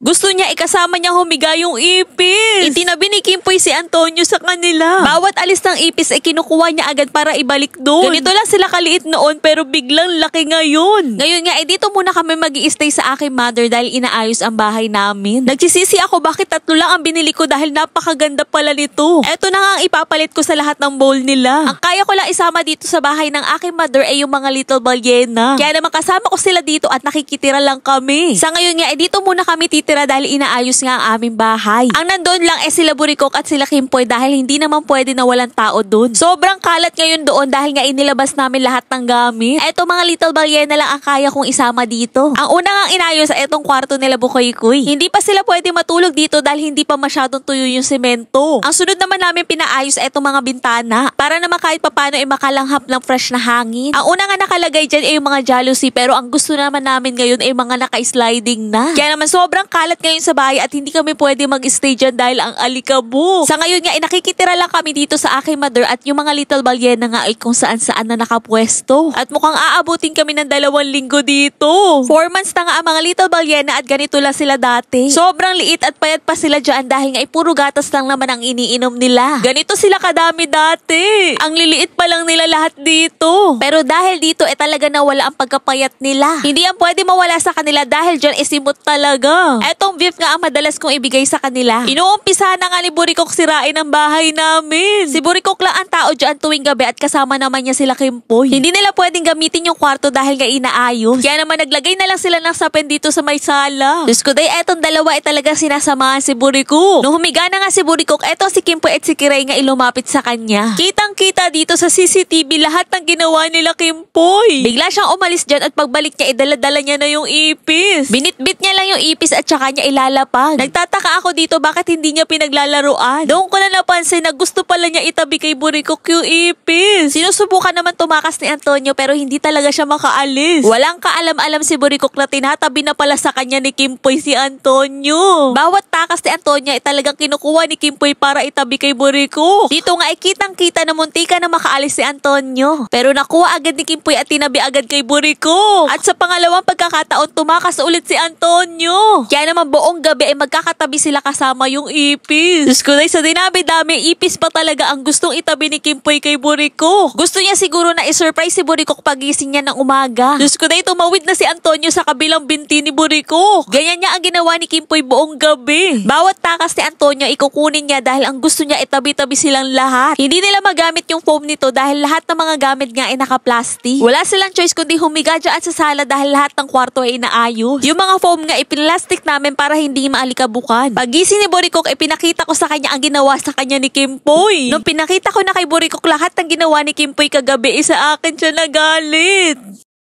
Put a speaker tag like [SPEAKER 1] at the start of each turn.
[SPEAKER 1] Gusto niya ikasama niya humiga yung ipis. Itinabi ni Kimpoy si Antonio sa kanila. Bawat alis ng ipis ay kinukuha niya agad para ibalik doon. Ganito lang sila kaliit noon pero biglang laki ngayon. Ngayon nga dito muna kami mag-i-stay sa aking mother dahil inaayos ang bahay namin. Nagsisisi ako bakit 3 lang ang binili ko dahil napakaganda pala nito. Eto na nga ang ipapalit ko sa lahat ng bowl nila. Ang kaya ko lang isama dito sa bahay ng aking mother ay yung mga little ballena. Kaya naman kasama ko sila dito at nakikitira lang kami. Sa ngayon nga dito muna kami titira dahil inaayos nga ang aming bahay. Ang nandoon lang sila Burikok at sila Kimpoy dahil hindi naman pwede na walang tao doon. Sobrang kalat ngayon doon dahil nga inilabas namin lahat ng gamit. Eto mga little ballena lang ang kaya kong isama dito. Ang una nga inayos sa etong kwarto nila Bukoy-Kuy. Hindi pa sila pwede matulog dito dahil hindi pa masyadong tuyo yung semento. Ang sunod naman namin pinaayos etong mga bintana para naman kahit papano ay makalanghap ng fresh na hangin. Ang una nga nakalagay dyan ay yung mga jalousie pero ang gusto naman namin ngayon ay mga naka-sliding na. Kaya naman sobrang kalat ngayon sa bahay at hindi kami pwede mag-stay dyan dahil ang alikabok. Sa ngayon nga nakikitira lang kami dito sa aking mother at yung mga little ballena nga ay kung saan-saan na nakapwesto. At mukhang aabutin kami ng 2 linggo dito. 4 months na nga ang mga little ballena at ganito lang sila dati. Sobrang liit at payat pa sila dyan dahil nga puro gatas lang naman ang iniinom nila. Ganito sila kadami dati. Ang liliit pa lang nila lahat dito. Pero dahil dito talaga nawala ang pagkapayat nila. Hindi yan pwede mawala sa kanila dahil dyan simot talaga. Etong beef nga ang madalas kong ibigay sa kanila. Inuumpisa na nga ni Burikok sirain ang bahay namin. Si Burikok lang ang tao dyan tuwing gabi at kasama naman niya sila Kimpoy. Hindi nila pwedeng gamitin yung kwarto dahil nga inaayos. Kaya naman naglagay na lang sila ng sapin dito sa may sala. Diyos ko day, etong dalawa talaga sinasamahan si Burikok. Nung humiga na nga si Burikok, eto si Kimpoy at si Kiray nga ilumapit sa kanya. Kitang-kita dito sa CCTV lahat ng ginawa nila Kimpoy. Bigla siyang umalis dyan at pagbalik niya idala-dala niya na yung ipis. Binitbit niya lang yung ipis at saka niya ilalapag. Nagtataka ako dito bakit hindi niya pinaglalaruan. Doon ko na napansin na gusto pala niya itabi kay Burikok yung ipis. Sinusubukan naman tumakas ni Antonio pero hindi talaga siya makaalis. Walang kaalam-alam si Burikok na tinatabi na pala sa kanya ni Kimpoy si Antonio. Bawat takas ni Antonio ay talagang kinukuha ni Kimpoy para itabi kay Burikok. Dito nga ay kitang-kita na muntika na makaalis si Antonio. Pero nakuha agad ni Kimpoy at tinabi agad kay Burikok. At sa pangalawang pagkakataon tumakas ulit si Antonio. Kaya naman buong gabi ay magkakatabi sila kasama yung ipis. Diyos ko day, sa dinabi-dami ipis pa talaga ang gustong itabi ni Kimpoy kay Burikok. Gusto niya siguro na isurprise si Burikok pagising niya ng umaga. Diyos ko day, tumawid na si Antonio sa kabilang binti ni Burikok. Ganyan niya ang ginawa ni Kimpoy buong gabi. Bawat takas ni Antonio ikukunin niya dahil ang gusto niya itabi-tabi silang lahat. Hindi nila magamit yung foam nito dahil lahat ng mga gamit nga ay naka-plastic. Wala silang choice kundi humiga dyan sa sala dahil lahat ng kwarto ay inaayos. Yung mga foam nga ipinlastic namin para hindi maalikabukan. Pagising ni Burikok pinakita ko sa kanya ang ginawa sa kanya ni Kimpoy. Nung pinakita ko na kay Burikok lahat ng ginawa ni Kimpoy kagabi sa akin siya nagalit.